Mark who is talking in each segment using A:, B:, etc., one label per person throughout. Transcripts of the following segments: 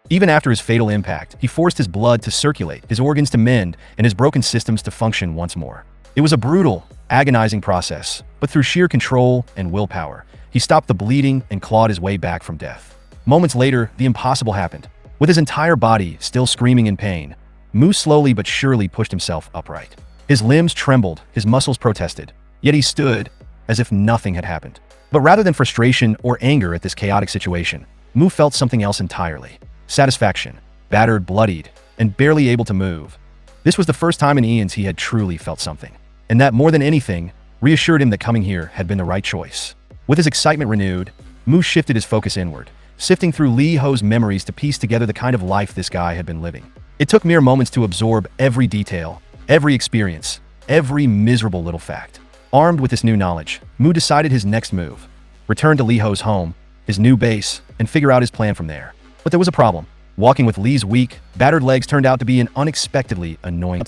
A: Even after his fatal impact, he forced his blood to circulate, his organs to mend, and his broken systems to function once more. It was a brutal, agonizing process, but through sheer control and willpower, he stopped the bleeding and clawed his way back from death. Moments later, the impossible happened. With his entire body still screaming in pain, Mu slowly but surely pushed himself upright. His limbs trembled, his muscles protested, yet he stood as if nothing had happened. But rather than frustration or anger at this chaotic situation, Mu felt something else entirely. Satisfaction, battered, bloodied, and barely able to move. This was the first time in eons he had truly felt something. And that, more than anything, reassured him that coming here had been the right choice. With his excitement renewed, Mu shifted his focus inward, sifting through Li Ho's memories to piece together the kind of life this guy had been living. It took mere moments to absorb every detail, every experience, every miserable little fact. Armed with this new knowledge, Mu decided his next move: return to Li Ho's home, his new base, and figure out his plan from there. But there was a problem. Walking with Li's weak, battered legs turned out to be an unexpectedly annoying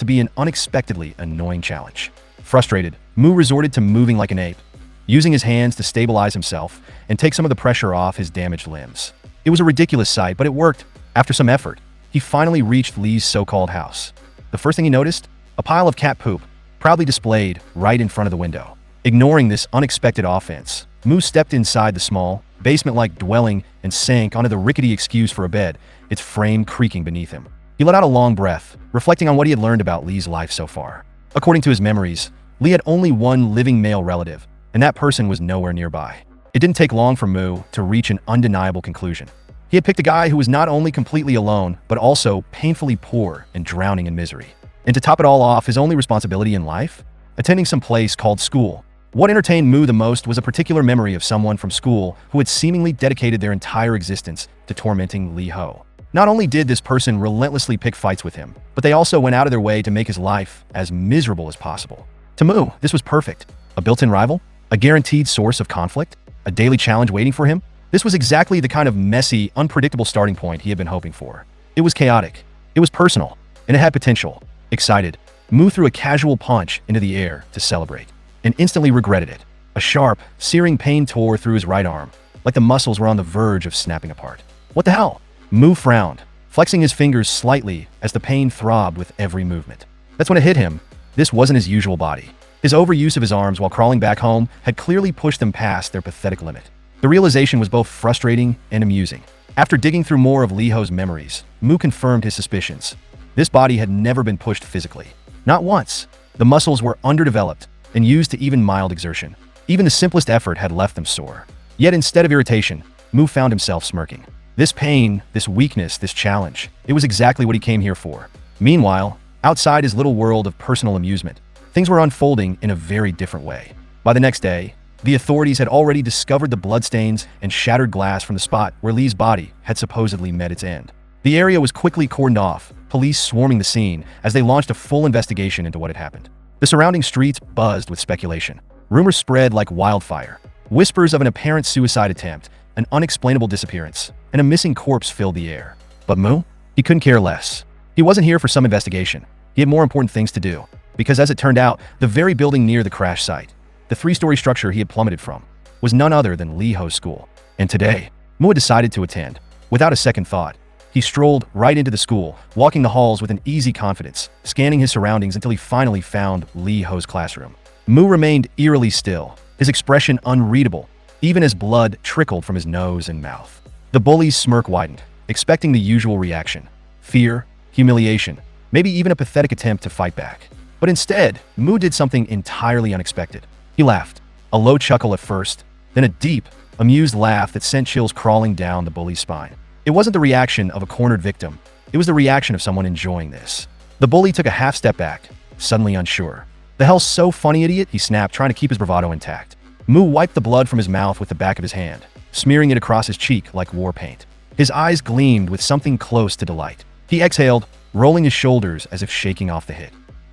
A: challenge. Frustrated, Mu resorted to moving like an ape, using his hands to stabilize himself and take some of the pressure off his damaged limbs. It was a ridiculous sight, but it worked. After some effort, he finally reached Li's so-called house. The first thing he noticed? A pile of cat poop, proudly displayed right in front of the window. Ignoring this unexpected offense, Mu stepped inside the small, basement-like dwelling and sank onto the rickety excuse for a bed, its frame creaking beneath him. He let out a long breath, reflecting on what he had learned about Li's life so far. According to his memories, Li had only one living male relative, and that person was nowhere nearby. It didn't take long for Mu to reach an undeniable conclusion. He had picked a guy who was not only completely alone, but also painfully poor and drowning in misery. And to top it all off, his only responsibility in life? Attending some place called school. What entertained Mu the most was a particular memory of someone from school who had seemingly dedicated their entire existence to tormenting Li Ho. Not only did this person relentlessly pick fights with him, but they also went out of their way to make his life as miserable as possible. To Mu, this was perfect. A built-in rival? A guaranteed source of conflict? A daily challenge waiting for him? This was exactly the kind of messy, unpredictable starting point he had been hoping for. It was chaotic, it was personal, and it had potential. Excited, Mu threw a casual punch into the air to celebrate, and instantly regretted it. A sharp, searing pain tore through his right arm, like the muscles were on the verge of snapping apart. What the hell? Mu frowned, flexing his fingers slightly as the pain throbbed with every movement. That's when it hit him. This wasn't his usual body. His overuse of his arms while crawling back home had clearly pushed them past their pathetic limit. The realization was both frustrating and amusing. After digging through more of Li Ho's memories, Mu confirmed his suspicions. This body had never been pushed physically. Not once. The muscles were underdeveloped and used to even mild exertion. Even the simplest effort had left them sore. Yet instead of irritation, Mu found himself smirking. This pain, this weakness, this challenge, it was exactly what he came here for. Meanwhile, outside his little world of personal amusement, things were unfolding in a very different way. By the next day, the authorities had already discovered the bloodstains and shattered glass from the spot where Li's body had supposedly met its end. The area was quickly cordoned off, police swarming the scene as they launched a full investigation into what had happened. The surrounding streets buzzed with speculation. Rumors spread like wildfire. Whispers of an apparent suicide attempt, an unexplainable disappearance, and a missing corpse filled the air. But Mu? He couldn't care less. He wasn't here for some investigation. He had more important things to do. Because as it turned out, the very building near the crash site, the three-story structure he had plummeted from, was none other than Li Ho's school. And today, Mu had decided to attend. Without a second thought, he strolled right into the school, walking the halls with an easy confidence, scanning his surroundings until he finally found Li Ho's classroom. Mu remained eerily still, his expression unreadable, even as blood trickled from his nose and mouth. The bully's smirk widened, expecting the usual reaction: fear, humiliation, maybe even a pathetic attempt to fight back. But instead, Mu did something entirely unexpected. He laughed, a low chuckle at first, then a deep, amused laugh that sent chills crawling down the bully's spine. It wasn't the reaction of a cornered victim. It was the reaction of someone enjoying this. The bully took a half step back, suddenly unsure. "The hell's so funny, idiot?" he snapped, trying to keep his bravado intact. Mu wiped the blood from his mouth with the back of his hand, smearing it across his cheek like war paint. His eyes gleamed with something close to delight. He exhaled, rolling his shoulders as if shaking off the hit.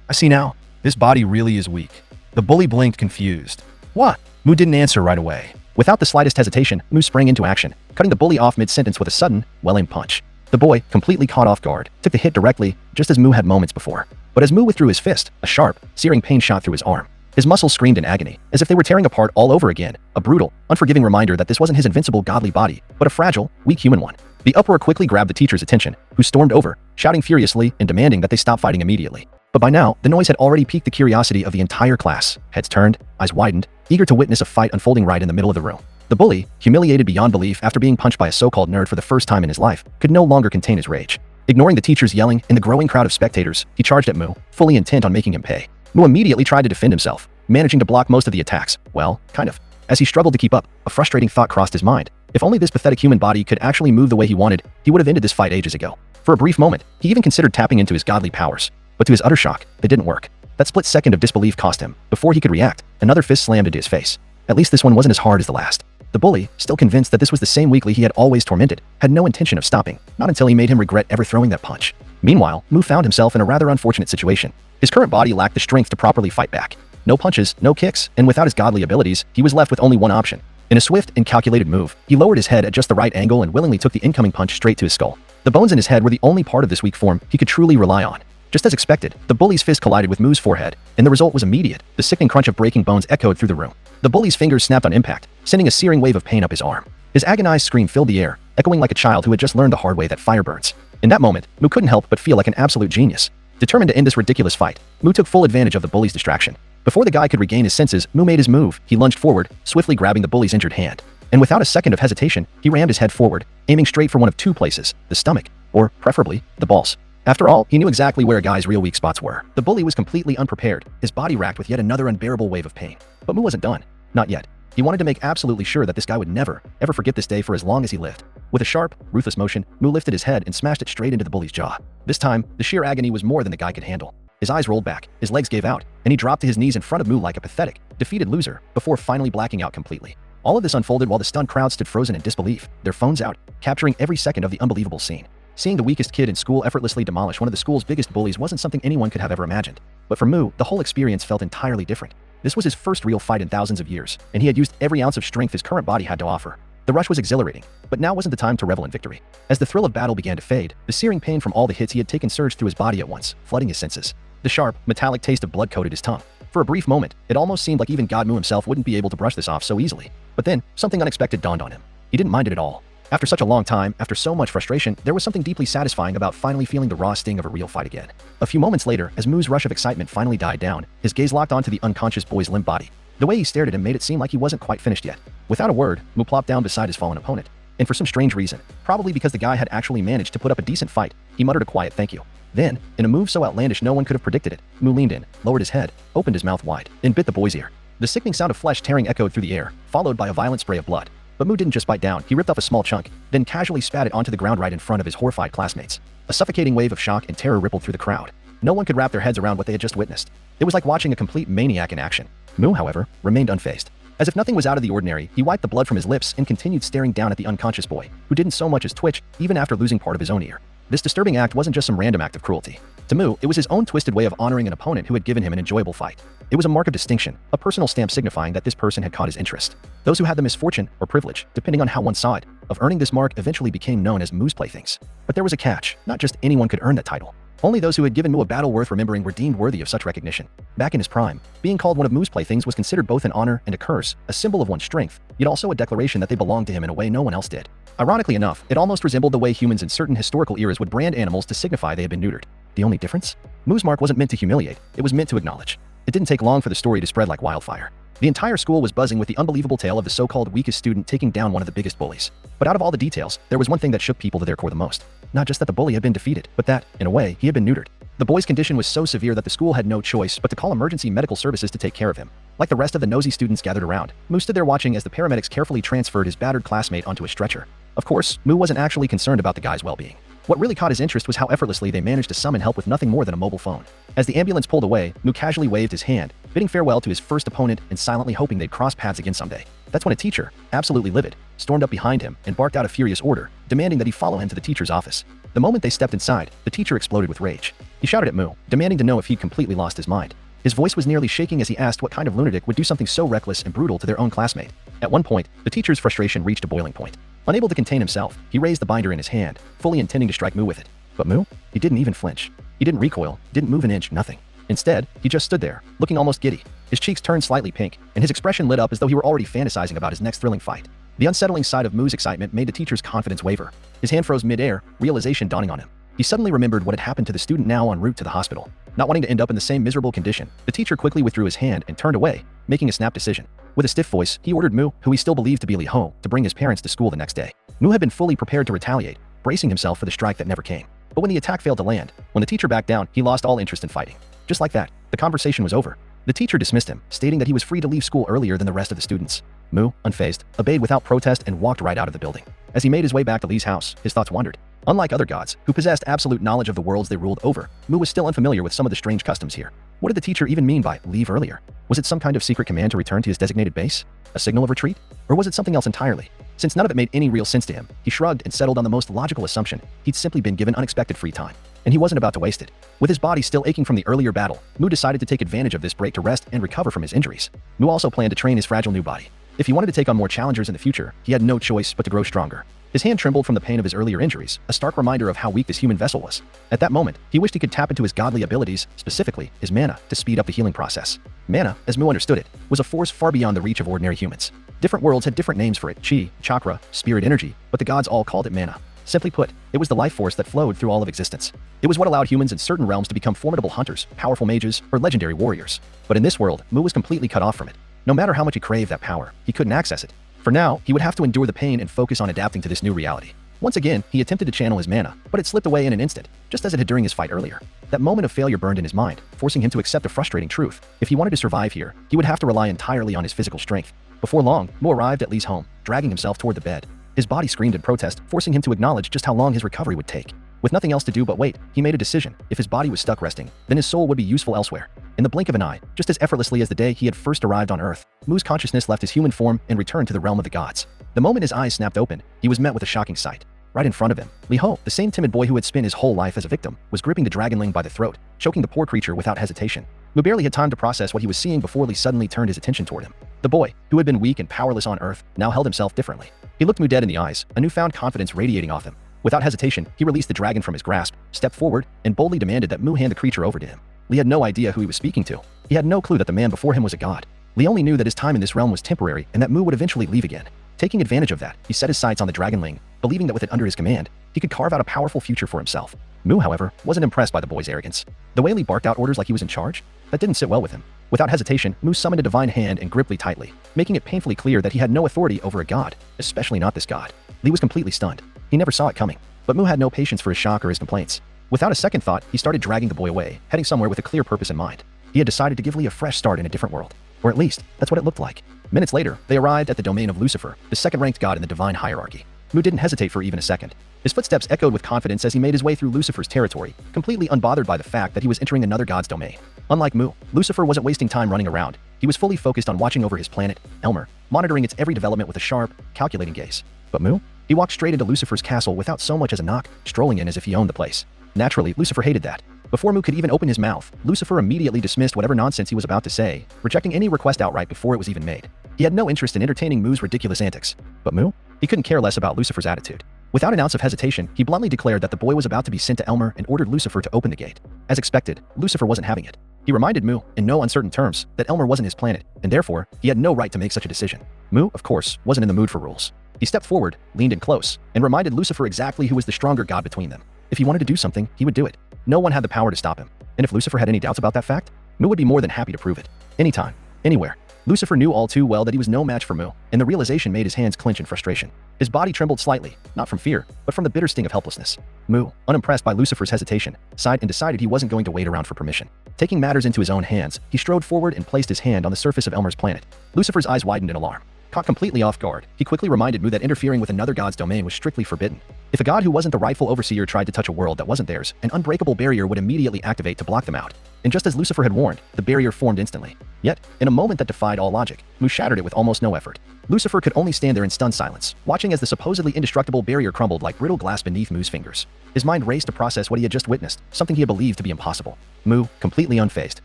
A: "I see now. This body really is weak." The bully blinked, confused. "What?" Mu didn't answer right away. Without the slightest hesitation, Mu sprang into action, cutting the bully off mid-sentence with a sudden, well-aimed punch. The boy, completely caught off guard, took the hit directly, just as Mu had moments before. But as Mu withdrew his fist, a sharp, searing pain shot through his arm. His muscles screamed in agony, as if they were tearing apart all over again, a brutal, unforgiving reminder that this wasn't his invincible godly body, but a fragile, weak human one. The uproar quickly grabbed the teacher's attention, who stormed over, shouting furiously and demanding that they stop fighting immediately. But by now, the noise had already piqued the curiosity of the entire class. Heads turned, eyes widened, eager to witness a fight unfolding right in the middle of the room. The bully, humiliated beyond belief after being punched by a so-called nerd for the first time in his life, could no longer contain his rage. Ignoring the teacher's yelling and the growing crowd of spectators, he charged at Mu, fully intent on making him pay. Mu immediately tried to defend himself, managing to block most of the attacks. Well, kind of. As he struggled to keep up, a frustrating thought crossed his mind. If only this pathetic human body could actually move the way he wanted, he would have ended this fight ages ago. For a brief moment, he even considered tapping into his godly powers. But to his utter shock, they didn't work. That split second of disbelief cost him. Before he could react, another fist slammed into his face. At least this one wasn't as hard as the last. The bully, still convinced that this was the same weakly he had always tormented, had no intention of stopping, not until he made him regret ever throwing that punch. Meanwhile, Mu found himself in a rather unfortunate situation. His current body lacked the strength to properly fight back. No punches, no kicks, and without his godly abilities, he was left with only one option. In a swift and calculated move, he lowered his head at just the right angle and willingly took the incoming punch straight to his skull. The bones in his head were the only part of this weak form he could truly rely on. Just as expected, the bully's fist collided with Mu's forehead, and the result was immediate. The sickening crunch of breaking bones echoed through the room. The bully's fingers snapped on impact, sending a searing wave of pain up his arm. His agonized scream filled the air, echoing like a child who had just learned the hard way that fire burns. In that moment, Mu couldn't help but feel like an absolute genius. Determined to end this ridiculous fight, Mu took full advantage of the bully's distraction. Before the guy could regain his senses, Mu made his move. He lunged forward, swiftly grabbing the bully's injured hand. And without a second of hesitation, he rammed his head forward, aiming straight for one of two places, the stomach, or, preferably, the balls. After all, he knew exactly where a guy's real weak spots were. The bully was completely unprepared, his body racked with yet another unbearable wave of pain. But Mu wasn't done. Not yet. He wanted to make absolutely sure that this guy would never, ever forget this day for as long as he lived. With a sharp, ruthless motion, Mu lifted his head and smashed it straight into the bully's jaw. This time, the sheer agony was more than the guy could handle. His eyes rolled back, his legs gave out, and he dropped to his knees in front of Mu like a pathetic, defeated loser, before finally blacking out completely. All of this unfolded while the stunned crowd stood frozen in disbelief, their phones out, capturing every second of the unbelievable scene. Seeing the weakest kid in school effortlessly demolish one of the school's biggest bullies wasn't something anyone could have ever imagined. But for Mu, the whole experience felt entirely different. This was his first real fight in thousands of years, and he had used every ounce of strength his current body had to offer. The rush was exhilarating, but now wasn't the time to revel in victory. As the thrill of battle began to fade, the searing pain from all the hits he had taken surged through his body at once, flooding his senses. The sharp, metallic taste of blood coated his tongue. For a brief moment, it almost seemed like even God Mu himself wouldn't be able to brush this off so easily. But then, something unexpected dawned on him. He didn't mind it at all. After such a long time, after so much frustration, there was something deeply satisfying about finally feeling the raw sting of a real fight again. A few moments later, as Mu's rush of excitement finally died down, his gaze locked onto the unconscious boy's limp body. The way he stared at him made it seem like he wasn't quite finished yet. Without a word, Mu plopped down beside his fallen opponent. And for some strange reason, probably because the guy had actually managed to put up a decent fight, he muttered a quiet thank you. Then, in a move so outlandish no one could have predicted it, Mu leaned in, lowered his head, opened his mouth wide, and bit the boy's ear. The sickening sound of flesh tearing echoed through the air, followed by a violent spray of blood. But Mu didn't just bite down, he ripped off a small chunk, then casually spat it onto the ground right in front of his horrified classmates. A suffocating wave of shock and terror rippled through the crowd. No one could wrap their heads around what they had just witnessed. It was like watching a complete maniac in action. Mu, however, remained unfazed. As if nothing was out of the ordinary, he wiped the blood from his lips and continued staring down at the unconscious boy, who didn't so much as twitch, even after losing part of his own ear. This disturbing act wasn't just some random act of cruelty. To Mu, it was his own twisted way of honoring an opponent who had given him an enjoyable fight. It was a mark of distinction, a personal stamp signifying that this person had caught his interest. Those who had the misfortune, or privilege, depending on how one saw it, of earning this mark eventually became known as Mu's playthings. But there was a catch. Not just anyone could earn that title. Only those who had given Mu a battle worth remembering were deemed worthy of such recognition. Back in his prime, being called one of Mu's playthings was considered both an honor and a curse, a symbol of one's strength, yet also a declaration that they belonged to him in a way no one else did. Ironically enough, it almost resembled the way humans in certain historical eras would brand animals to signify they had been neutered. The only difference? Mu's mark wasn't meant to humiliate, it was meant to acknowledge. It didn't take long for the story to spread like wildfire. The entire school was buzzing with the unbelievable tale of the so-called weakest student taking down one of the biggest bullies. But out of all the details, there was one thing that shook people to their core the most. Not just that the bully had been defeated, but that, in a way, he had been neutered. The boy's condition was so severe that the school had no choice but to call emergency medical services to take care of him. Like the rest of the nosy students gathered around, Mu stood there watching as the paramedics carefully transferred his battered classmate onto a stretcher. Of course, Mu wasn't actually concerned about the guy's well-being. What really caught his interest was how effortlessly they managed to summon help with nothing more than a mobile phone. As the ambulance pulled away, Mu casually waved his hand, bidding farewell to his first opponent and silently hoping they'd cross paths again someday. That's when a teacher, absolutely livid, stormed up behind him and barked out a furious order, demanding that he follow him to the teacher's office. The moment they stepped inside, the teacher exploded with rage. He shouted at Mu, demanding to know if he'd completely lost his mind. His voice was nearly shaking as he asked what kind of lunatic would do something so reckless and brutal to their own classmate. At one point, the teacher's frustration reached a boiling point. Unable to contain himself, he raised the binder in his hand, fully intending to strike Mu with it. But Mu? He didn't even flinch. He didn't recoil, didn't move an inch, nothing. Instead, he just stood there, looking almost giddy. His cheeks turned slightly pink, and his expression lit up as though he were already fantasizing about his next thrilling fight. The unsettling sight of Mu's excitement made the teacher's confidence waver. His hand froze mid-air, realization dawning on him. He suddenly remembered what had happened to the student now en route to the hospital. Not wanting to end up in the same miserable condition, the teacher quickly withdrew his hand and turned away, making a snap decision. With a stiff voice, he ordered Mu, who he still believed to be Li Ho, to bring his parents to school the next day. Mu had been fully prepared to retaliate, bracing himself for the strike that never came. But when the attack failed to land, when the teacher backed down, he lost all interest in fighting. Just like that, the conversation was over. The teacher dismissed him, stating that he was free to leave school earlier than the rest of the students. Mu, unfazed, obeyed without protest and walked right out of the building. As he made his way back to Li's house, his thoughts wandered. Unlike other gods, who possessed absolute knowledge of the worlds they ruled over, Mu was still unfamiliar with some of the strange customs here. What did the teacher even mean by leave earlier? Was it some kind of secret command to return to his designated base? A signal of retreat? Or was it something else entirely? Since none of it made any real sense to him, he shrugged and settled on the most logical assumption: he'd simply been given unexpected free time. And he wasn't about to waste it. With his body still aching from the earlier battle, Mu decided to take advantage of this break to rest and recover from his injuries. Mu also planned to train his fragile new body. If he wanted to take on more challengers in the future, he had no choice but to grow stronger. His hand trembled from the pain of his earlier injuries, a stark reminder of how weak this human vessel was. At that moment, he wished he could tap into his godly abilities, specifically his mana, to speed up the healing process. Mana, as Mu understood it, was a force far beyond the reach of ordinary humans. Different worlds had different names for it: chi, chakra, spirit energy, but the gods all called it mana. Simply put, it was the life force that flowed through all of existence. It was what allowed humans in certain realms to become formidable hunters, powerful mages, or legendary warriors. But in this world, Mu was completely cut off from it. No matter how much he craved that power, he couldn't access it. For now, he would have to endure the pain and focus on adapting to this new reality. Once again, he attempted to channel his mana, but it slipped away in an instant, just as it had during his fight earlier. That moment of failure burned in his mind, forcing him to accept a frustrating truth. If he wanted to survive here, he would have to rely entirely on his physical strength. Before long, Mu arrived at Li's home, dragging himself toward the bed. His body screamed in protest, forcing him to acknowledge just how long his recovery would take. With nothing else to do but wait, he made a decision. If his body was stuck resting, then his soul would be useful elsewhere. In the blink of an eye, just as effortlessly as the day he had first arrived on Earth, Mu's consciousness left his human form and returned to the realm of the gods. The moment his eyes snapped open, he was met with a shocking sight. Right in front of him, Li Ho, the same timid boy who had spent his whole life as a victim, was gripping the dragonling by the throat, choking the poor creature without hesitation. Mu barely had time to process what he was seeing before Li suddenly turned his attention toward him. The boy, who had been weak and powerless on Earth, now held himself differently. He looked Mu dead in the eyes, a newfound confidence radiating off him. Without hesitation, he released the dragon from his grasp, stepped forward, and boldly demanded that Mu hand the creature over to him. Li had no idea who he was speaking to. He had no clue that the man before him was a god. Li only knew that his time in this realm was temporary and that Mu would eventually leave again. Taking advantage of that, he set his sights on the dragonling, believing that with it under his command, he could carve out a powerful future for himself. Mu, however, wasn't impressed by the boy's arrogance. The way Li barked out orders like he was in charge, that didn't sit well with him. Without hesitation, Mu summoned a divine hand and gripped Li tightly, making it painfully clear that he had no authority over a god, especially not this god. Li was completely stunned. He never saw it coming. But Mu had no patience for his shock or his complaints. Without a second thought, he started dragging the boy away, heading somewhere with a clear purpose in mind. He had decided to give Li a fresh start in a different world. Or at least, that's what it looked like. Minutes later, they arrived at the domain of Lucifer, the second-ranked god in the divine hierarchy. Mu didn't hesitate for even a second. His footsteps echoed with confidence as he made his way through Lucifer's territory, completely unbothered by the fact that he was entering another god's domain. Unlike Mu, Lucifer wasn't wasting time running around. He was fully focused on watching over his planet, Elmer, monitoring its every development with a sharp, calculating gaze. But Mu? He walked straight into Lucifer's castle without so much as a knock, strolling in as if he owned the place. Naturally, Lucifer hated that. Before Mu could even open his mouth, Lucifer immediately dismissed whatever nonsense he was about to say, rejecting any request outright before it was even made. He had no interest in entertaining Mu's ridiculous antics. But Mu? He couldn't care less about Lucifer's attitude. Without an ounce of hesitation, he bluntly declared that the boy was about to be sent to Elmer and ordered Lucifer to open the gate. As expected, Lucifer wasn't having it. He reminded Mu, in no uncertain terms, that Elmer wasn't his planet, and therefore, he had no right to make such a decision. Mu, of course, wasn't in the mood for rules. He stepped forward, leaned in close, and reminded Lucifer exactly who was the stronger god between them. If he wanted to do something, he would do it. No one had the power to stop him. And if Lucifer had any doubts about that fact, Mu would be more than happy to prove it. Anytime, anywhere. Lucifer knew all too well that he was no match for Mu, and the realization made his hands clench in frustration. His body trembled slightly, not from fear, but from the bitter sting of helplessness. Mu, unimpressed by Lucifer's hesitation, sighed and decided he wasn't going to wait around for permission. Taking matters into his own hands, he strode forward and placed his hand on the surface of Elmer's planet. Lucifer's eyes widened in alarm. Caught completely off guard, he quickly reminded Mu that interfering with another god's domain was strictly forbidden. If a god who wasn't the rightful overseer tried to touch a world that wasn't theirs, an unbreakable barrier would immediately activate to block them out. And just as Lucifer had warned, the barrier formed instantly. Yet, in a moment that defied all logic, Mu shattered it with almost no effort. Lucifer could only stand there in stunned silence, watching as the supposedly indestructible barrier crumbled like brittle glass beneath Mu's fingers. His mind raced to process what he had just witnessed, something he had believed to be impossible. Mu, completely unfazed,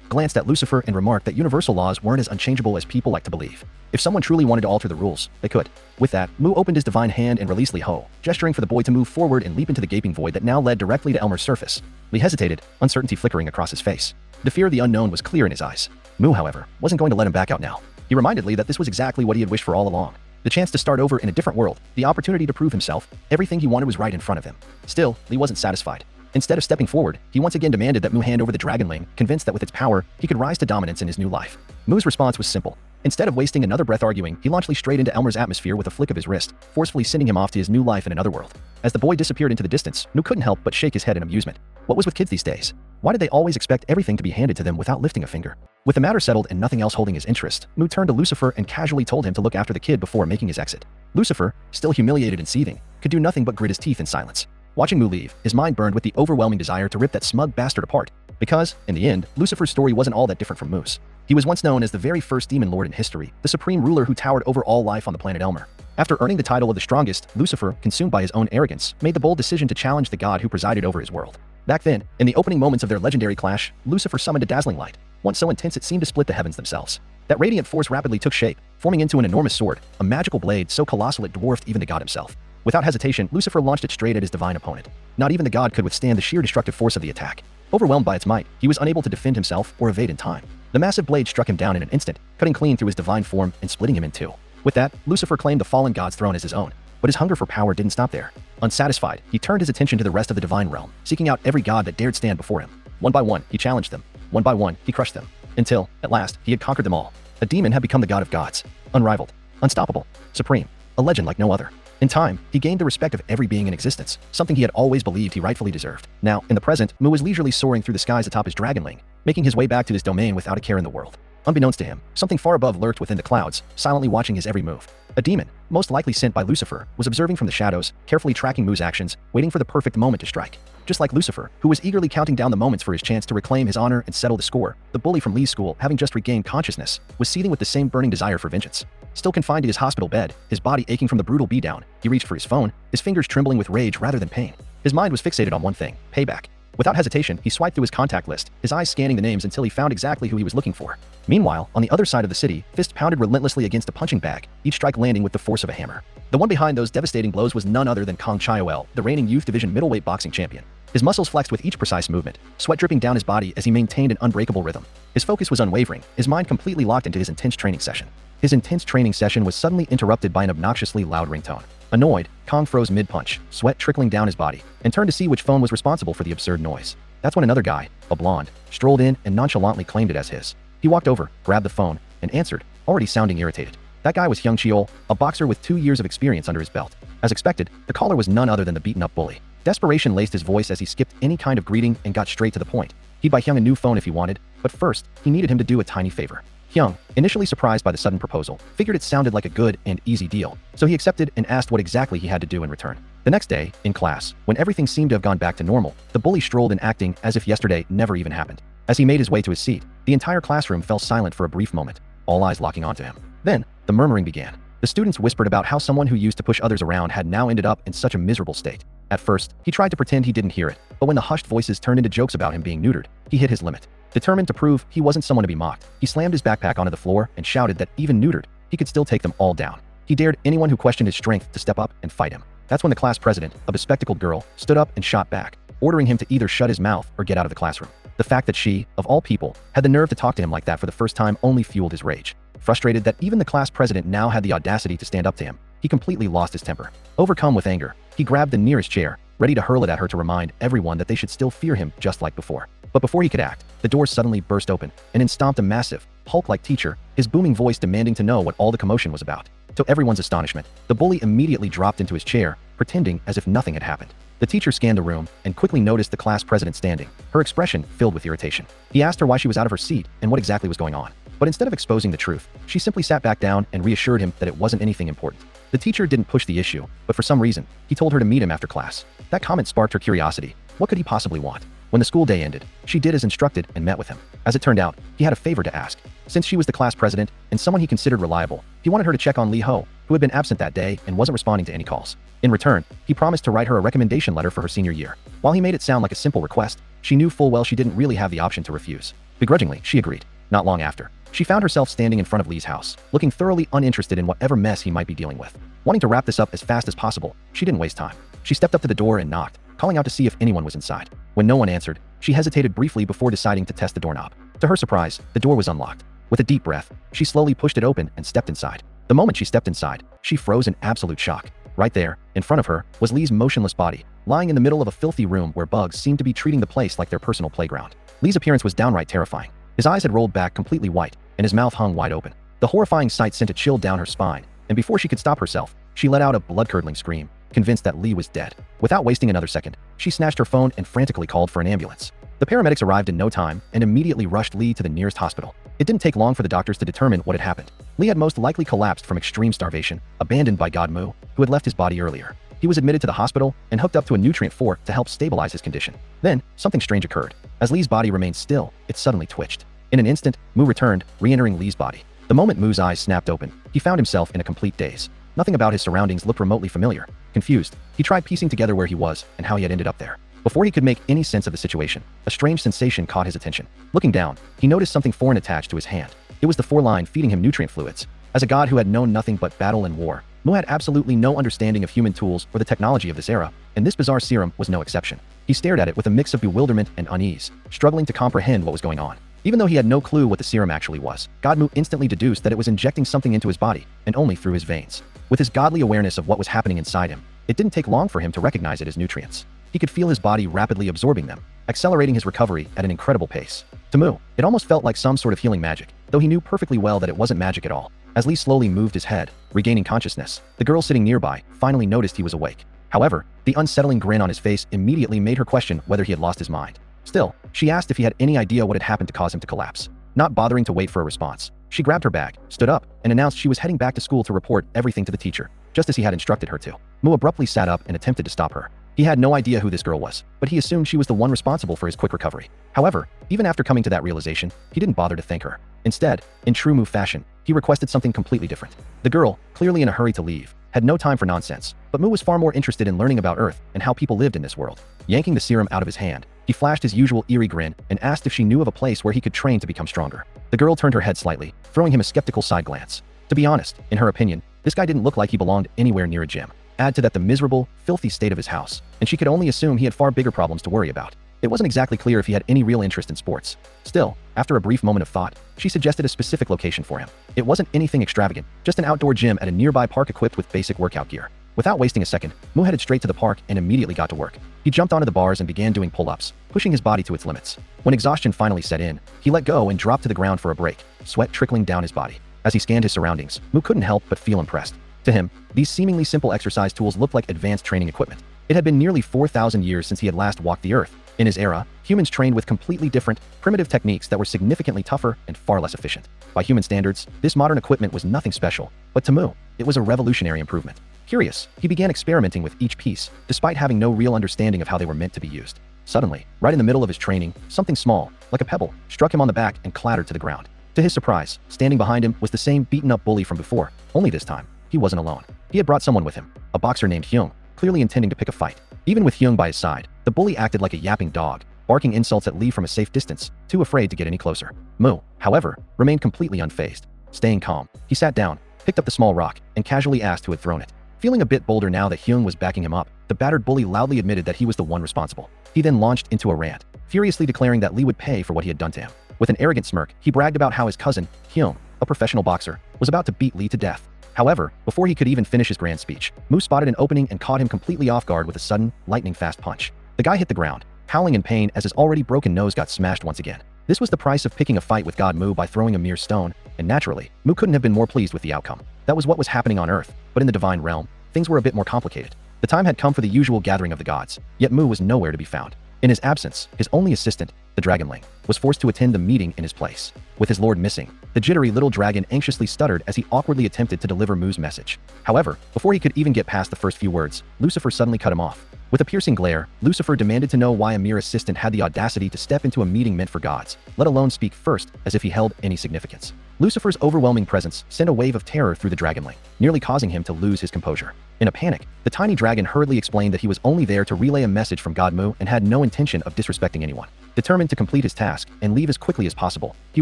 A: glanced at Lucifer and remarked that universal laws weren't as unchangeable as people like to believe. If someone truly wanted to alter the rules, they could. With that, Mu opened his divine hand and released Li Ho, gesturing for the boy to move forward and leap into the gaping void that now led directly to Elmer's surface. Li hesitated, uncertainty flickering across his face. The fear of the unknown was clear in his eyes. Mu, however, wasn't going to let him back out now. He reminded Li that this was exactly what he had wished for all along. The chance to start over in a different world, the opportunity to prove himself, everything he wanted was right in front of him. Still, Lee wasn't satisfied. Instead of stepping forward, he once again demanded that Mu hand over the dragonling, convinced that with its power, he could rise to dominance in his new life. Mu's response was simple. Instead of wasting another breath arguing, he launched Lee straight into Elmer's atmosphere with a flick of his wrist, forcefully sending him off to his new life in another world. As the boy disappeared into the distance, Mu couldn't help but shake his head in amusement. What was with kids these days? Why did they always expect everything to be handed to them without lifting a finger? With the matter settled and nothing else holding his interest, Mu turned to Lucifer and casually told him to look after the kid before making his exit. Lucifer, still humiliated and seething, could do nothing but grit his teeth in silence. Watching Mu leave, his mind burned with the overwhelming desire to rip that smug bastard apart. Because, in the end, Lucifer's story wasn't all that different from Mu's. He was once known as the very first demon lord in history, the supreme ruler who towered over all life on the planet Elmer. After earning the title of the strongest, Lucifer, consumed by his own arrogance, made the bold decision to challenge the god who presided over his world. Back then, in the opening moments of their legendary clash, Lucifer summoned a dazzling light, once so intense it seemed to split the heavens themselves. That radiant force rapidly took shape, forming into an enormous sword, a magical blade so colossal it dwarfed even the god himself. Without hesitation, Lucifer launched it straight at his divine opponent. Not even the god could withstand the sheer destructive force of the attack. Overwhelmed by its might, he was unable to defend himself or evade in time. The massive blade struck him down in an instant, cutting clean through his divine form and splitting him in two. With that, Lucifer claimed the fallen god's throne as his own. But his hunger for power didn't stop there. Unsatisfied, he turned his attention to the rest of the divine realm, seeking out every god that dared stand before him. One by one, he challenged them. One by one, he crushed them. Until, at last, he had conquered them all. A demon had become the god of gods. Unrivaled, unstoppable, supreme, a legend like no other. In time, he gained the respect of every being in existence, something he had always believed he rightfully deserved. Now, in the present, Mu was leisurely soaring through the skies atop his dragonling, making his way back to his domain without a care in the world. Unbeknownst to him, something far above lurked within the clouds, silently watching his every move. A demon, most likely sent by Lucifer, was observing from the shadows, carefully tracking Mu's actions, waiting for the perfect moment to strike. Just like Lucifer, who was eagerly counting down the moments for his chance to reclaim his honor and settle the score, the bully from Lee's school, having just regained consciousness, was seething with the same burning desire for vengeance. Still confined to his hospital bed, his body aching from the brutal beatdown, he reached for his phone, his fingers trembling with rage rather than pain. His mind was fixated on one thing: payback. Without hesitation, he swiped through his contact list, his eyes scanning the names until he found exactly who he was looking for. Meanwhile, on the other side of the city, fist pounded relentlessly against a punching bag, each strike landing with the force of a hammer. The one behind those devastating blows was none other than Kong Chioel, the reigning youth division middleweight boxing champion. His muscles flexed with each precise movement, sweat dripping down his body as he maintained an unbreakable rhythm. His focus was unwavering, his mind completely locked into his intense training session. His intense training session was suddenly interrupted by an obnoxiously loud ringtone. Annoyed, Kong froze mid-punch, sweat trickling down his body, and turned to see which phone was responsible for the absurd noise. That's when another guy, a blonde, strolled in and nonchalantly claimed it as his. He walked over, grabbed the phone, and answered, already sounding irritated. That guy was Hyung Cheol, a boxer with 2 years of experience under his belt. As expected, the caller was none other than the beaten-up bully. Desperation laced his voice as he skipped any kind of greeting and got straight to the point. He'd buy Hyung a new phone if he wanted, but first, he needed him to do a tiny favor. Hyung, initially surprised by the sudden proposal, figured it sounded like a good and easy deal, so he accepted and asked what exactly he had to do in return. The next day, in class, when everything seemed to have gone back to normal, the bully strolled in acting as if yesterday never even happened. As he made his way to his seat, the entire classroom fell silent for a brief moment, all eyes locking onto him. Then, the murmuring began. The students whispered about how someone who used to push others around had now ended up in such a miserable state. At first, he tried to pretend he didn't hear it, but when the hushed voices turned into jokes about him being neutered, he hit his limit. Determined to prove he wasn't someone to be mocked, he slammed his backpack onto the floor and shouted that even neutered, he could still take them all down. He dared anyone who questioned his strength to step up and fight him. That's when the class president, a bespectacled girl, stood up and shot back, ordering him to either shut his mouth or get out of the classroom. The fact that she, of all people, had the nerve to talk to him like that for the first time only fueled his rage. Frustrated that even the class president now had the audacity to stand up to him, he completely lost his temper. Overcome with anger, he grabbed the nearest chair, ready to hurl it at her to remind everyone that they should still fear him just like before. But before he could act, the door suddenly burst open, and in stomped a massive, Hulk-like teacher, his booming voice demanding to know what all the commotion was about. To everyone's astonishment, the bully immediately dropped into his chair, pretending as if nothing had happened. The teacher scanned the room and quickly noticed the class president standing, her expression filled with irritation. He asked her why she was out of her seat and what exactly was going on. But instead of exposing the truth, she simply sat back down and reassured him that it wasn't anything important. The teacher didn't push the issue, but for some reason, he told her to meet him after class. That comment sparked her curiosity. What could he possibly want? When the school day ended, she did as instructed and met with him. As it turned out, he had a favor to ask. Since she was the class president and someone he considered reliable, he wanted her to check on Lee Ho, who had been absent that day and wasn't responding to any calls. In return, he promised to write her a recommendation letter for her senior year. While he made it sound like a simple request, she knew full well she didn't really have the option to refuse. Begrudgingly, she agreed. Not long after, she found herself standing in front of Lee's house, looking thoroughly uninterested in whatever mess he might be dealing with. Wanting to wrap this up as fast as possible, she didn't waste time. She stepped up to the door and knocked, calling out to see if anyone was inside. When no one answered, she hesitated briefly before deciding to test the doorknob. To her surprise, the door was unlocked. With a deep breath, she slowly pushed it open and stepped inside. The moment she stepped inside, she froze in absolute shock. Right there, in front of her, was Lee's motionless body, lying in the middle of a filthy room where bugs seemed to be treating the place like their personal playground. Lee's appearance was downright terrifying. His eyes had rolled back completely white, and his mouth hung wide open. The horrifying sight sent a chill down her spine, and before she could stop herself, she let out a blood-curdling scream, convinced that Lee was dead. Without wasting another second, she snatched her phone and frantically called for an ambulance. The paramedics arrived in no time and immediately rushed Lee to the nearest hospital. It didn't take long for the doctors to determine what had happened. Lee had most likely collapsed from extreme starvation, abandoned by God Mu, who had left his body earlier. He was admitted to the hospital and hooked up to a nutrient fort to help stabilize his condition. Then, something strange occurred. As Lee's body remained still, it suddenly twitched. In an instant, Mu returned, re-entering Lee's body. The moment Mu's eyes snapped open, he found himself in a complete daze. Nothing about his surroundings looked remotely familiar. Confused, he tried piecing together where he was and how he had ended up there. Before he could make any sense of the situation, a strange sensation caught his attention. Looking down, he noticed something foreign attached to his hand. It was the foreline feeding him nutrient fluids. As a god who had known nothing but battle and war, Mu had absolutely no understanding of human tools or the technology of this era, and this bizarre serum was no exception. He stared at it with a mix of bewilderment and unease, struggling to comprehend what was going on. Even though he had no clue what the serum actually was, God Mu instantly deduced that it was injecting something into his body, and only through his veins. With his godly awareness of what was happening inside him, it didn't take long for him to recognize it as nutrients. He could feel his body rapidly absorbing them, accelerating his recovery at an incredible pace. To Mu, it almost felt like some sort of healing magic, though he knew perfectly well that it wasn't magic at all. As Lee slowly moved his head, regaining consciousness, the girl sitting nearby finally noticed he was awake. However, the unsettling grin on his face immediately made her question whether he had lost his mind. Still, she asked if he had any idea what had happened to cause him to collapse. Not bothering to wait for a response, she grabbed her bag, stood up, and announced she was heading back to school to report everything to the teacher, just as he had instructed her to. Mu abruptly sat up and attempted to stop her. He had no idea who this girl was, but he assumed she was the one responsible for his quick recovery. However, even after coming to that realization, he didn't bother to thank her. Instead, in true Mu fashion, he requested something completely different. The girl, clearly in a hurry to leave, had no time for nonsense, but Mu was far more interested in learning about Earth and how people lived in this world. Yanking the serum out of his hand, he flashed his usual eerie grin and asked if she knew of a place where he could train to become stronger. The girl turned her head slightly, throwing him a skeptical side glance. To be honest, in her opinion, this guy didn't look like he belonged anywhere near a gym. Add to that the miserable, filthy state of his house, and she could only assume he had far bigger problems to worry about. It wasn't exactly clear if he had any real interest in sports. Still, after a brief moment of thought, she suggested a specific location for him. It wasn't anything extravagant, just an outdoor gym at a nearby park equipped with basic workout gear. Without wasting a second, Mu headed straight to the park and immediately got to work. He jumped onto the bars and began doing pull-ups, pushing his body to its limits. When exhaustion finally set in, he let go and dropped to the ground for a break, sweat trickling down his body. As he scanned his surroundings, Mu couldn't help but feel impressed. To him, these seemingly simple exercise tools looked like advanced training equipment. It had been nearly 4,000 years since he had last walked the earth. In his era, humans trained with completely different, primitive techniques that were significantly tougher and far less efficient. By human standards, this modern equipment was nothing special, but to Mu, it was a revolutionary improvement. Curious, he began experimenting with each piece, despite having no real understanding of how they were meant to be used. Suddenly, right in the middle of his training, something small, like a pebble, struck him on the back and clattered to the ground. To his surprise, standing behind him was the same beaten-up bully from before, only this time, he wasn't alone. He had brought someone with him, a boxer named Hyung, clearly intending to pick a fight. Even with Hyung by his side, the bully acted like a yapping dog, barking insults at Lee from a safe distance, too afraid to get any closer. Mu, however, remained completely unfazed. Staying calm, he sat down, picked up the small rock, and casually asked who had thrown it. Feeling a bit bolder now that Hyung was backing him up, the battered bully loudly admitted that he was the one responsible. He then launched into a rant, furiously declaring that Lee would pay for what he had done to him. With an arrogant smirk, he bragged about how his cousin, Hyung, a professional boxer, was about to beat Lee to death. However, before he could even finish his grand speech, Mu spotted an opening and caught him completely off guard with a sudden, lightning-fast punch. The guy hit the ground, howling in pain as his already broken nose got smashed once again. This was the price of picking a fight with God Mu by throwing a mere stone, and naturally, Mu couldn't have been more pleased with the outcome. That was what was happening on Earth, but in the divine realm, things were a bit more complicated. The time had come for the usual gathering of the gods, yet Mu was nowhere to be found. In his absence, his only assistant, the Dragonling, was forced to attend the meeting in his place. With his lord missing, the jittery little dragon anxiously stuttered as he awkwardly attempted to deliver Mu's message. However, before he could even get past the first few words, Lucifer suddenly cut him off. With a piercing glare, Lucifer demanded to know why a mere assistant had the audacity to step into a meeting meant for gods, let alone speak first as if he held any significance. Lucifer's overwhelming presence sent a wave of terror through the Dragonling, nearly causing him to lose his composure. In a panic, the tiny dragon hurriedly explained that he was only there to relay a message from God Mu and had no intention of disrespecting anyone. Determined to complete his task and leave as quickly as possible, he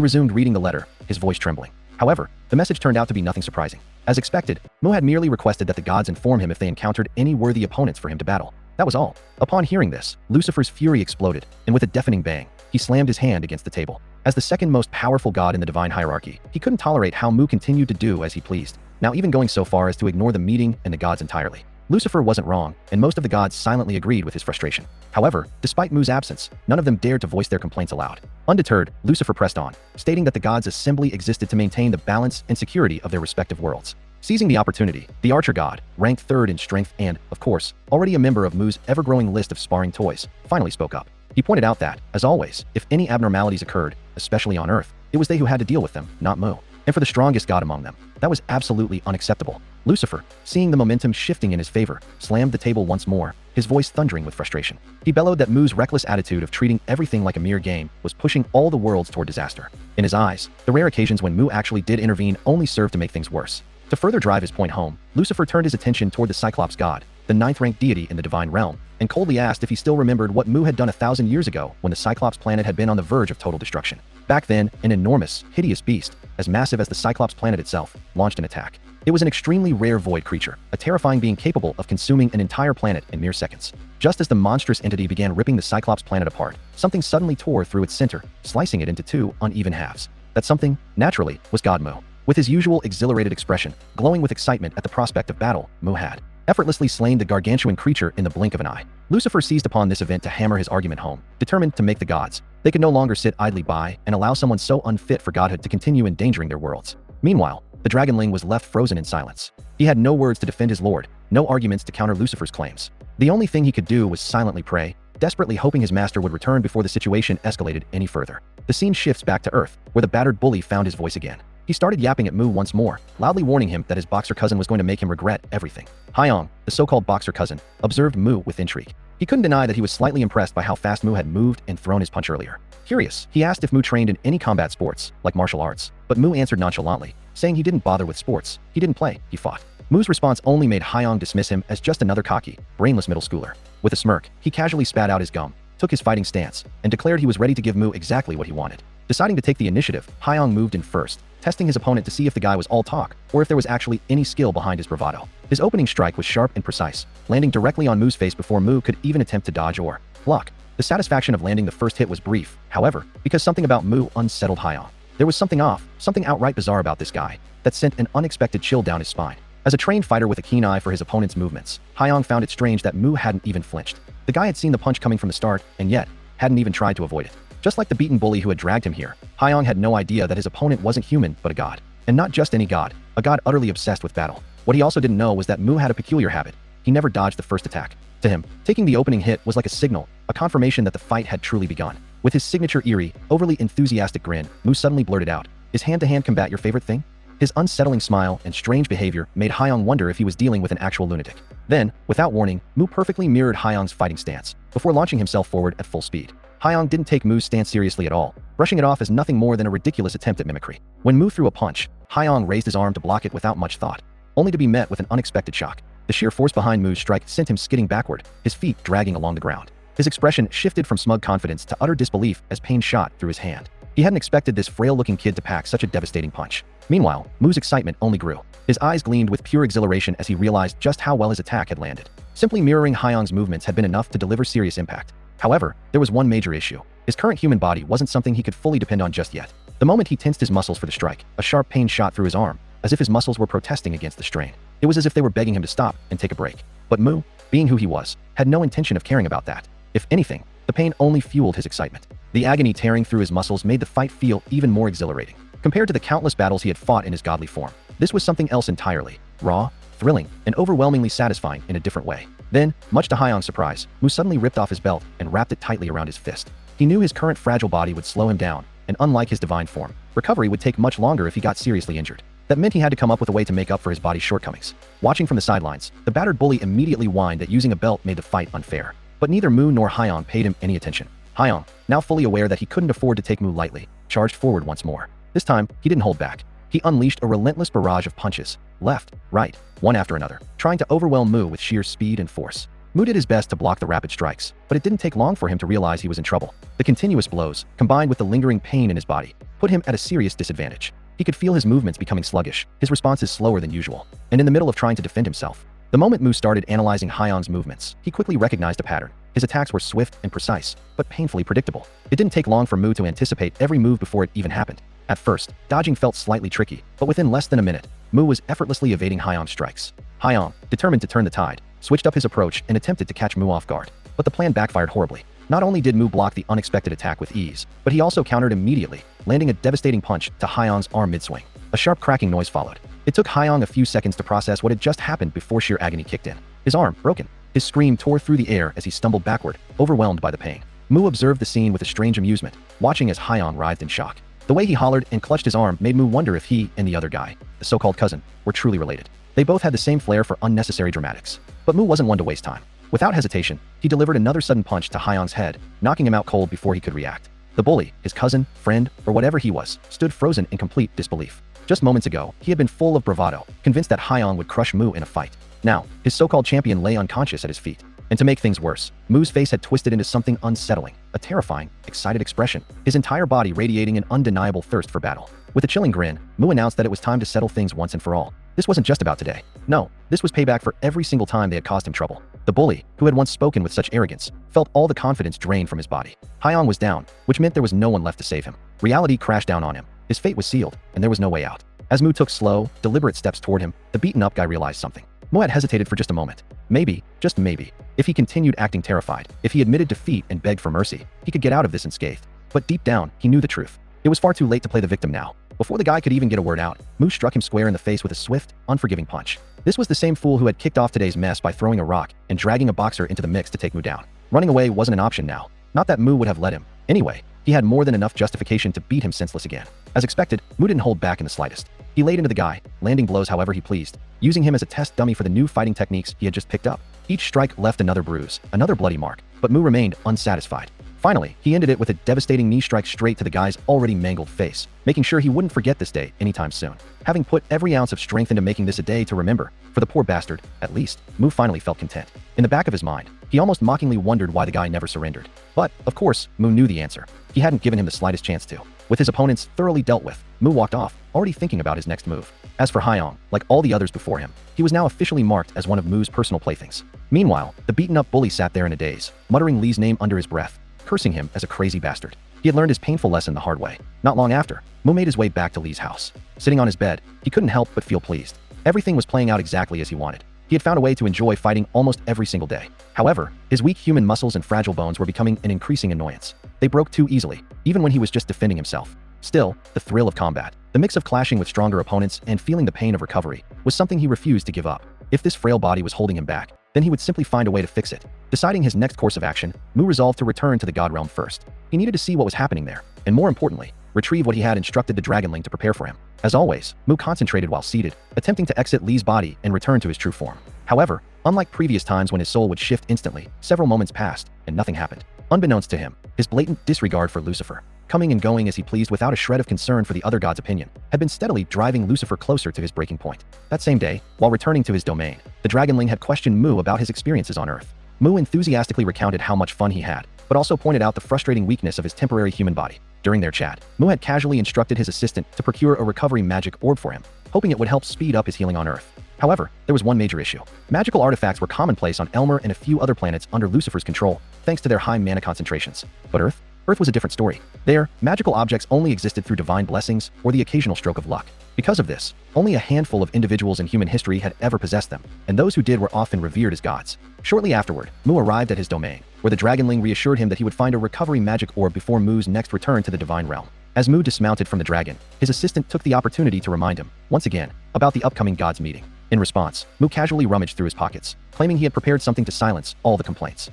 A: resumed reading the letter, his voice trembling. However, the message turned out to be nothing surprising. As expected, Mu had merely requested that the gods inform him if they encountered any worthy opponents for him to battle. That was all. Upon hearing this, Lucifer's fury exploded, and with a deafening bang, he slammed his hand against the table. As the second most powerful god in the divine hierarchy, he couldn't tolerate how Mu continued to do as he pleased. now even going so far as to ignore the meeting and the gods entirely. Lucifer wasn't wrong, and most of the gods silently agreed with his frustration. However, despite Mu's absence, none of them dared to voice their complaints aloud. Undeterred, Lucifer pressed on, stating that the gods assembly existed to maintain the balance and security of their respective worlds. Seizing the opportunity, the archer god, ranked third in strength and, of course, already a member of Mu's ever-growing list of sparring toys, finally spoke up. He pointed out that, as always, if any abnormalities occurred, especially on Earth, it was they who had to deal with them, not Mu. And for the strongest god among them, that was absolutely unacceptable. Lucifer, seeing the momentum shifting in his favor, slammed the table once more, his voice thundering with frustration. He bellowed that Mu's reckless attitude of treating everything like a mere game was pushing all the worlds toward disaster. In his eyes, the rare occasions when Mu actually did intervene only served to make things worse. To further drive his point home, Lucifer turned his attention toward the Cyclops god, the ninth-ranked deity in the divine realm, and coldly asked if he still remembered what Mu had done 1,000 years ago when the Cyclops planet had been on the verge of total destruction. Back then, an enormous, hideous beast, as massive as the Cyclops planet itself, launched an attack. It was an extremely rare void creature, a terrifying being capable of consuming an entire planet in mere seconds. Just as the monstrous entity began ripping the Cyclops planet apart, something suddenly tore through its center, slicing it into two uneven halves. That something, naturally, was God Mu. With his usual exhilarated expression, glowing with excitement at the prospect of battle, Mu had effortlessly slain the gargantuan creature in the blink of an eye. Lucifer seized upon this event to hammer his argument home, determined to make the gods. They could no longer sit idly by and allow someone so unfit for godhood to continue endangering their worlds. Meanwhile, the dragonling was left frozen in silence. He had no words to defend his lord, no arguments to counter Lucifer's claims. The only thing he could do was silently pray, desperately hoping his master would return before the situation escalated any further. The scene shifts back to Earth, where the battered bully found his voice again. He started yapping at Mu once more, loudly warning him that his boxer cousin was going to make him regret everything. Hyong, the so-called boxer cousin, observed Mu with intrigue. He couldn't deny that he was slightly impressed by how fast Mu had moved and thrown his punch earlier. Curious, he asked if Mu trained in any combat sports, like martial arts, but Mu answered nonchalantly, saying he didn't bother with sports, he didn't play, he fought. Mu's response only made Hyong dismiss him as just another cocky, brainless middle schooler. With a smirk, he casually spat out his gum, took his fighting stance, and declared he was ready to give Mu exactly what he wanted. Deciding to take the initiative, Hyong moved in first, testing his opponent to see if the guy was all talk, or if there was actually any skill behind his bravado. His opening strike was sharp and precise, landing directly on Mu's face before Mu could even attempt to dodge or block. The satisfaction of landing the first hit was brief, however, because something about Mu unsettled Hyong. There was something off, something outright bizarre about this guy, that sent an unexpected chill down his spine. As a trained fighter with a keen eye for his opponent's movements, Hyong found it strange that Mu hadn't even flinched. The guy had seen the punch coming from the start, and yet, hadn't even tried to avoid it. Just like the beaten bully who had dragged him here, Hyong had no idea that his opponent wasn't human, but a god. And not just any god, a god utterly obsessed with battle. What he also didn't know was that Mu had a peculiar habit. He never dodged the first attack. To him, taking the opening hit was like a signal, a confirmation that the fight had truly begun. With his signature eerie, overly enthusiastic grin, Mu suddenly blurted out, "Is hand-to-hand combat your favorite thing?" His unsettling smile and strange behavior made Hyong wonder if he was dealing with an actual lunatic. Then, without warning, Mu perfectly mirrored Hyong's fighting stance, before launching himself forward at full speed. Hyong didn't take Mu's stance seriously at all, brushing it off as nothing more than a ridiculous attempt at mimicry. When Mu threw a punch, Hyong raised his arm to block it without much thought, only to be met with an unexpected shock. The sheer force behind Mu's strike sent him skidding backward, his feet dragging along the ground. His expression shifted from smug confidence to utter disbelief as pain shot through his hand. He hadn't expected this frail-looking kid to pack such a devastating punch. Meanwhile, Mu's excitement only grew. His eyes gleamed with pure exhilaration as he realized just how well his attack had landed. Simply mirroring Hyong's movements had been enough to deliver serious impact. However, there was one major issue. His current human body wasn't something he could fully depend on just yet. The moment he tensed his muscles for the strike, a sharp pain shot through his arm, as if his muscles were protesting against the strain. It was as if they were begging him to stop and take a break. But Mu, being who he was, had no intention of caring about that. If anything, the pain only fueled his excitement. The agony tearing through his muscles made the fight feel even more exhilarating. Compared to the countless battles he had fought in his godly form, this was something else entirely. Raw, thrilling, and overwhelmingly satisfying in a different way. Then, much to Hyong's surprise, Mu suddenly ripped off his belt and wrapped it tightly around his fist. He knew his current fragile body would slow him down, and unlike his divine form, recovery would take much longer if he got seriously injured. That meant he had to come up with a way to make up for his body's shortcomings. Watching from the sidelines, the battered bully immediately whined that using a belt made the fight unfair. But neither Mu nor Hyong paid him any attention. Hyong, now fully aware that he couldn't afford to take Mu lightly, charged forward once more. This time, he didn't hold back. He unleashed a relentless barrage of punches, left, right, one after another, trying to overwhelm Mu with sheer speed and force. Mu did his best to block the rapid strikes, but it didn't take long for him to realize he was in trouble. The continuous blows, combined with the lingering pain in his body, put him at a serious disadvantage. He could feel his movements becoming sluggish, his responses slower than usual, and in the middle of trying to defend himself. The moment Mu started analyzing Hyong's movements, he quickly recognized a pattern. His attacks were swift and precise, but painfully predictable. It didn't take long for Mu to anticipate every move before it even happened. At first, dodging felt slightly tricky, but within less than a minute, Mu was effortlessly evading Hyang's strikes. Hyang, determined to turn the tide, switched up his approach and attempted to catch Mu off guard. But the plan backfired horribly. Not only did Mu block the unexpected attack with ease, but he also countered immediately, landing a devastating punch to Hyang's arm mid-swing. A sharp cracking noise followed. It took Hyang a few seconds to process what had just happened before sheer agony kicked in. His arm, broken. His scream tore through the air as he stumbled backward, overwhelmed by the pain. Mu observed the scene with a strange amusement, watching as Hyang writhed in shock. The way he hollered and clutched his arm made Mu wonder if he and the other guy, the so-called cousin, were truly related. They both had the same flair for unnecessary dramatics. But Mu wasn't one to waste time. Without hesitation, he delivered another sudden punch to Hyang's head, knocking him out cold before he could react. The bully, his cousin, friend, or whatever he was, stood frozen in complete disbelief. Just moments ago, he had been full of bravado, convinced that Hyang would crush Mu in a fight. Now, his so-called champion lay unconscious at his feet. And to make things worse, Mu's face had twisted into something unsettling, a terrifying, excited expression, his entire body radiating an undeniable thirst for battle. With a chilling grin, Mu announced that it was time to settle things once and for all. This wasn't just about today. No, this was payback for every single time they had caused him trouble. The bully, who had once spoken with such arrogance, felt all the confidence drained from his body. Hyang was down, which meant there was no one left to save him. Reality crashed down on him. His fate was sealed, and there was no way out. As Mu took slow, deliberate steps toward him, the beaten-up guy realized something. Mu had hesitated for just a moment. Maybe, just maybe, if he continued acting terrified, if he admitted defeat and begged for mercy, he could get out of this unscathed. But deep down, he knew the truth. It was far too late to play the victim now. Before the guy could even get a word out, Mu struck him square in the face with a swift, unforgiving punch. This was the same fool who had kicked off today's mess by throwing a rock and dragging a boxer into the mix to take Mu down. Running away wasn't an option now. Not that Mu would have let him. Anyway, he had more than enough justification to beat him senseless again. As expected, Mu didn't hold back in the slightest. He laid into the guy, landing blows however he pleased, using him as a test dummy for the new fighting techniques he had just picked up. Each strike left another bruise, another bloody mark, but Mu remained unsatisfied. Finally, he ended it with a devastating knee strike straight to the guy's already mangled face, making sure he wouldn't forget this day anytime soon. Having put every ounce of strength into making this a day to remember, for the poor bastard, at least, Mu finally felt content. In the back of his mind, he almost mockingly wondered why the guy never surrendered. But, of course, Mu knew the answer. He hadn't given him the slightest chance to. With his opponents thoroughly dealt with, Mu walked off, already thinking about his next move. As for Hyang, like all the others before him, he was now officially marked as one of Mu's personal playthings. Meanwhile, the beaten-up bully sat there in a daze, muttering Li's name under his breath, cursing him as a crazy bastard. He had learned his painful lesson the hard way. Not long after, Mu made his way back to Li's house. Sitting on his bed, he couldn't help but feel pleased. Everything was playing out exactly as he wanted. He had found a way to enjoy fighting almost every single day. However, his weak human muscles and fragile bones were becoming an increasing annoyance. They broke too easily, even when he was just defending himself. Still, the thrill of combat, the mix of clashing with stronger opponents and feeling the pain of recovery, was something he refused to give up. If this frail body was holding him back, then he would simply find a way to fix it. Deciding his next course of action, Mu resolved to return to the God Realm first. He needed to see what was happening there, and more importantly, retrieve what he had instructed the Dragonling to prepare for him. As always, Mu concentrated while seated, attempting to exit Li's body and return to his true form. However, unlike previous times when his soul would shift instantly, several moments passed, and nothing happened. Unbeknownst to him, his blatant disregard for Lucifer, coming and going as he pleased without a shred of concern for the other god's opinion, had been steadily driving Lucifer closer to his breaking point. That same day, while returning to his domain, the Dragonling had questioned Mu about his experiences on Earth. Mu enthusiastically recounted how much fun he had, but also pointed out the frustrating weakness of his temporary human body. During their chat, Mu had casually instructed his assistant to procure a recovery magic orb for him, hoping it would help speed up his healing on Earth. However, there was one major issue. Magical artifacts were commonplace on Elmer and a few other planets under Lucifer's control, thanks to their high mana concentrations. But Earth was a different story. There, magical objects only existed through divine blessings or the occasional stroke of luck. Because of this, only a handful of individuals in human history had ever possessed them, and those who did were often revered as gods. Shortly afterward, Mu arrived at his domain, where the Dragonling reassured him that he would find a recovery magic orb before Mu's next return to the divine realm. As Mu dismounted from the dragon, his assistant took the opportunity to remind him, once again, about the upcoming gods meeting. In response, Mu casually rummaged through his pockets, claiming he had prepared something to silence all the complaints.